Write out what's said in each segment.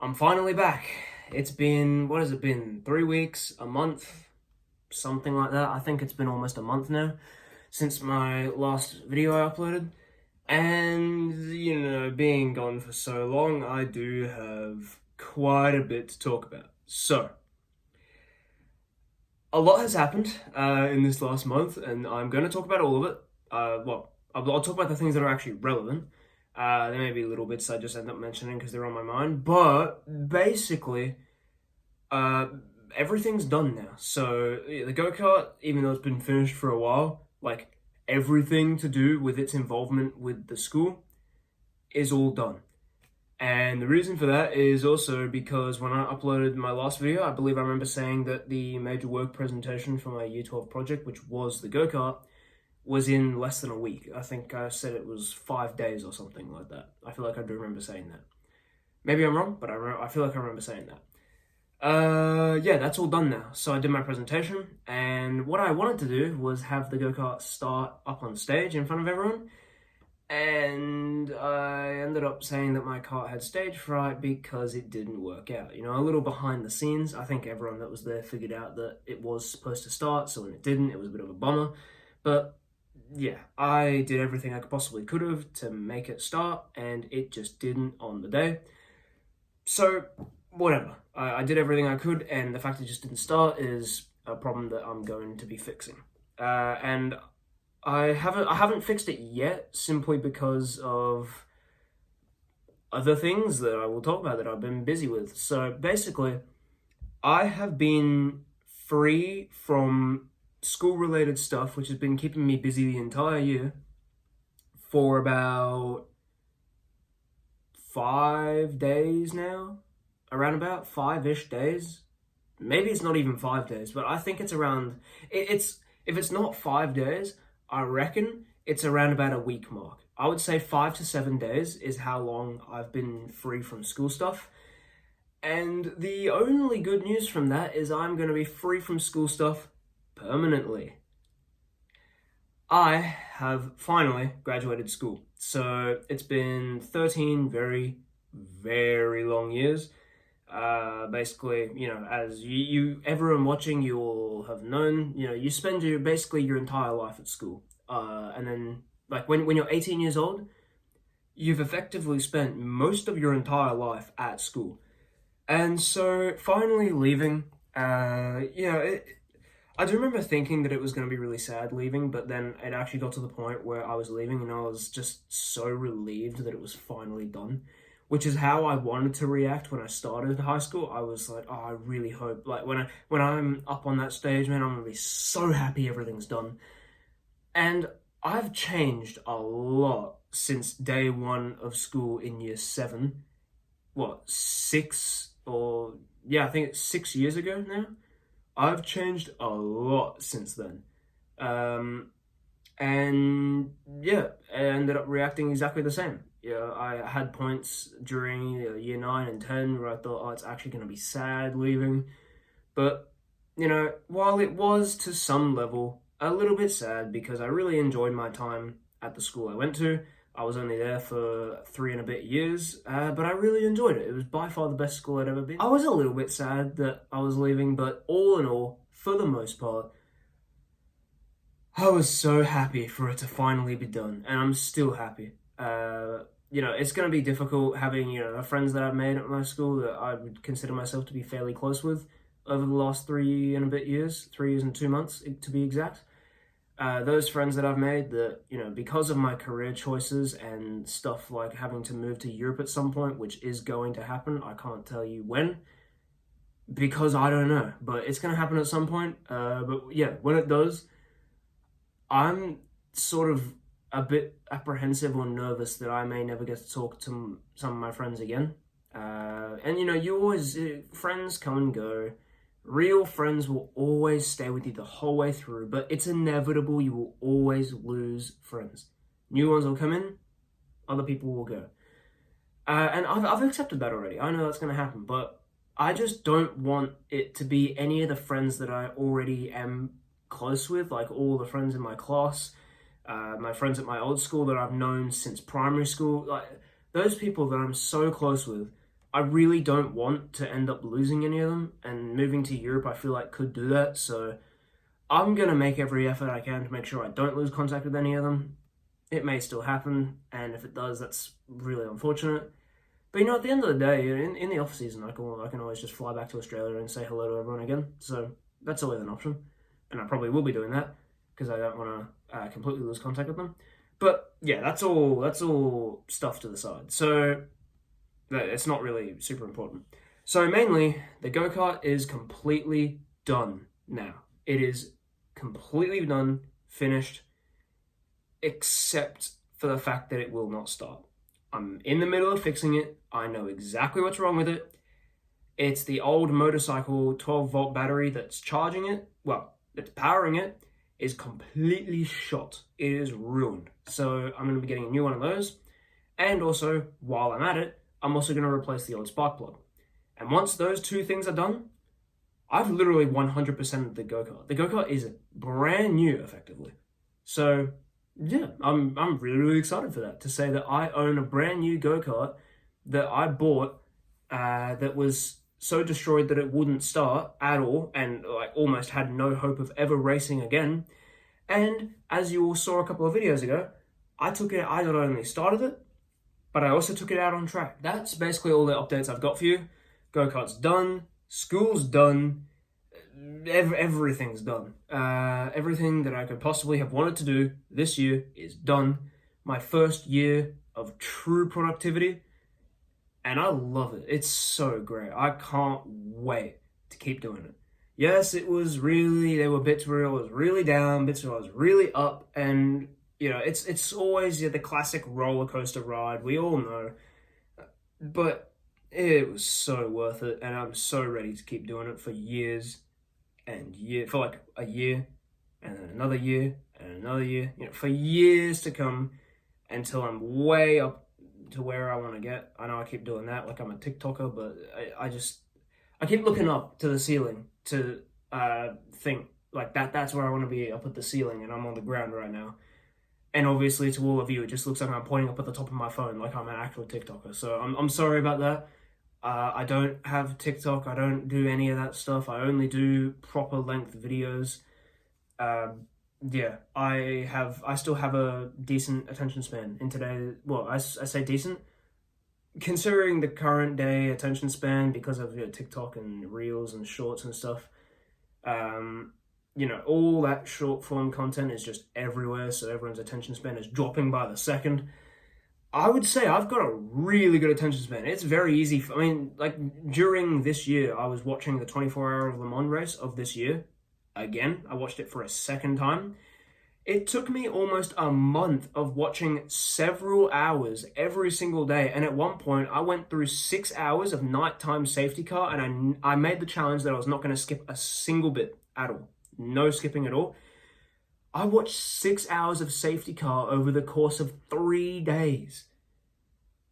I'm finally back. It's been, what has it been? 3 weeks, a month, something like that. I think it's been almost a month now since my last video I uploaded. And, being gone for so long, I do have quite a bit to talk about. So, a lot has happened in this last month, and I'm going to talk about all of it. I'll talk about the things that are actually relevant. There may be little bits I just end up mentioning because they're on my mind, but basically, everything's done now. So the go-kart, even though it's been finished for a while, like everything to do with its involvement with the school is all done. And the reason for that is also because when I uploaded my last video, I believe I remember saying that the major work presentation for my Year 12 project, which was the go-kart, was in less than a week. I think I said it was 5 days or something like that. I feel like I do remember saying that. Maybe I'm wrong, but I feel like I remember saying that. Yeah, that's all done now. So I did my presentation, and what I wanted to do was have the go-kart start up on stage in front of everyone, and I ended up saying that my kart had stage fright because it didn't work out. A little behind the scenes. I think everyone that was there figured out that it was supposed to start, so when it didn't, it was a bit of a bummer. But yeah, I did everything I possibly could have to make it start, and it just didn't on the day. So, whatever. I did everything I could, and the fact it just didn't start is a problem that I'm going to be fixing. And I haven't fixed it yet, simply because of other things that I will talk about that I've been busy with. So basically, I have been free from school-related stuff, which has been keeping me busy the entire year, for about 5 days now. Around about 5-ish days. Maybe it's not even 5 days, but I think it's around... If it's not 5 days, I reckon it's around about a week mark. I would say 5 to 7 days is how long I've been free from school stuff. And the only good news from that is I'm going to be free from school stuff permanently. I have finally graduated school. So it's been 13 very, very long years. Basically, as everyone watching, you all have known, you spend basically your entire life at school. And then, like, when you're 18 years old, you've effectively spent most of your entire life at school. And so, finally leaving, I do remember thinking that it was going to be really sad leaving, but then it actually got to the point where I was leaving and I was just so relieved that it was finally done, which is how I wanted to react when I started high school. I was like, oh, I really hope, like, when I'm up on that stage, man, I'm going to be so happy everything's done. And I've changed a lot since day one of school in year 7. I think it's 6 years ago now. I've changed a lot since then. And yeah, I ended up reacting exactly the same. I had points during year 9 and 10 where I thought, oh, it's actually going to be sad leaving. But, while it was to some level a little bit sad because I really enjoyed my time at the school I went to. I was only there for 3 and a bit years, but I really enjoyed it. It was by far the best school I'd ever been. I was a little bit sad that I was leaving, but all in all, for the most part, I was so happy for it to finally be done, and I'm still happy. It's going to be difficult having, the friends that I've made at my school that I would consider myself to be fairly close with over the last 3 and a bit years, 3 years and 2 months to be exact. Those friends that I've made that, because of my career choices and stuff like having to move to Europe at some point, which is going to happen, I can't tell you when, because I don't know, but it's going to happen at some point. But yeah, when it does, I'm sort of a bit apprehensive or nervous that I may never get to talk to some of my friends again. And you always, friends come and go. Real friends will always stay with you the whole way through, but it's inevitable you will always lose friends. New ones will come in, other people will go. And I've accepted that already. I know that's going to happen, but I just don't want it to be any of the friends that I already am close with, like all the friends in my class, my friends at my old school that I've known since primary school. Like, those people that I'm so close with, I really don't want to end up losing any of them, and moving to Europe I feel like could do that, so I'm going to make every effort I can to make sure I don't lose contact with any of them. It may still happen, and if it does, that's really unfortunate. But at the end of the day, in the off season, I can always just fly back to Australia and say hello to everyone again. So that's always an option, and I probably will be doing that because I don't want to completely lose contact with them. But yeah, that's all stuff to the side. So it's not really super important. So mainly, the go-kart is completely done now. It is completely done, finished, except for the fact that it will not start. I'm in the middle of fixing it. I know exactly what's wrong with it. It's the old motorcycle 12-volt battery that's charging it. Well, that's powering it. Is completely shot. It is ruined. So I'm going to be getting a new one of those. And also, while I'm at it, I'm also going to replace the old spark plug. And once those two things are done, I've literally 100%ed the go-kart. The go-kart is brand new, effectively. So yeah, I'm really, really excited for that. To say that I own a brand new go-kart that I bought that was so destroyed that it wouldn't start at all, and like almost had no hope of ever racing again. And as you all saw a couple of videos ago, I not only started it, but I also took it out on track. That's basically all the updates I've got for you. Go-kart's done, school's done, everything's done. Everything that I could possibly have wanted to do this year is done. My first year of true productivity, and I love it. It's so great. I can't wait to keep doing it. Yes, there were bits where I was really down, bits where I was really up, and it's always the classic roller coaster ride. We all know, but it was so worth it, and I'm so ready to keep doing it for years and years, for like a year, and then another year, and another year, for years to come, until I'm way up to where I want to get. I know I keep doing that like I'm a TikToker, but I keep looking up to the ceiling to think like that's where I want to be, up at the ceiling, and I'm on the ground right now. And obviously to all of you, it just looks like I'm pointing up at the top of my phone like I'm an actual TikToker. So I'm sorry about that. I don't have TikTok. I don't do any of that stuff. I only do proper length videos. Yeah, I still have a decent attention span in today. Well, I say decent, considering the current day attention span because of TikTok and Reels and Shorts and stuff. All that short form content is just everywhere, so everyone's attention span is dropping by the second. I would say I've got a really good attention span. It's very easy. During this year, I was watching the 24-hour Le Mans race of this year. Again, I watched it for a second time. It took me almost a month of watching several hours every single day. And at one point, I went through 6 hours of nighttime safety car, and I made the challenge that I was not going to skip a single bit at all. No skipping at all. I watched 6 hours of safety car over the course of 3 days.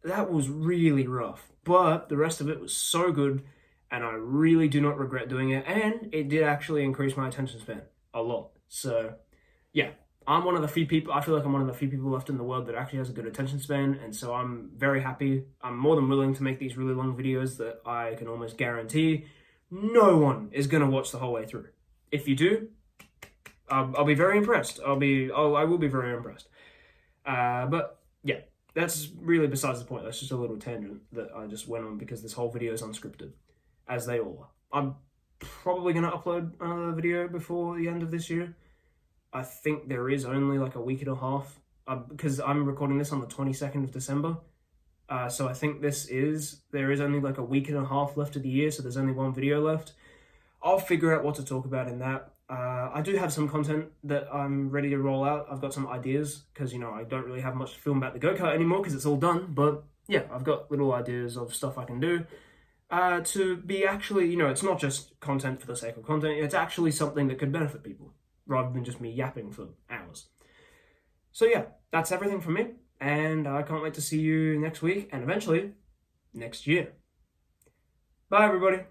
That was really rough, but the rest of it was so good, and I really do not regret doing it, and it did actually increase my attention span a lot. So, yeah, I'm one of the few people, I feel like I'm one of the few people left in the world that actually has a good attention span, and so I'm very happy. I'm more than willing to make these really long videos that I can almost guarantee no one is going to watch the whole way through. If you do, I'll be very impressed. I will be very impressed. But yeah, that's really besides the point. That's just a little tangent that I just went on because this whole video is unscripted, as they all are. I'm probably going to upload another video before the end of this year. I think there is only like a week and a half because I'm recording this on the 22nd of December. So I think there is only like a week and a half left of the year, so there's only one video left. I'll figure out what to talk about in that. I do have some content that I'm ready to roll out. I've got some ideas because, I don't really have much to film about the go-kart anymore because it's all done. But yeah, I've got little ideas of stuff I can do to be actually, it's not just content for the sake of content. It's actually something that could benefit people rather than just me yapping for hours. So yeah, that's everything from me. And I can't wait to see you next week and eventually next year. Bye, everybody.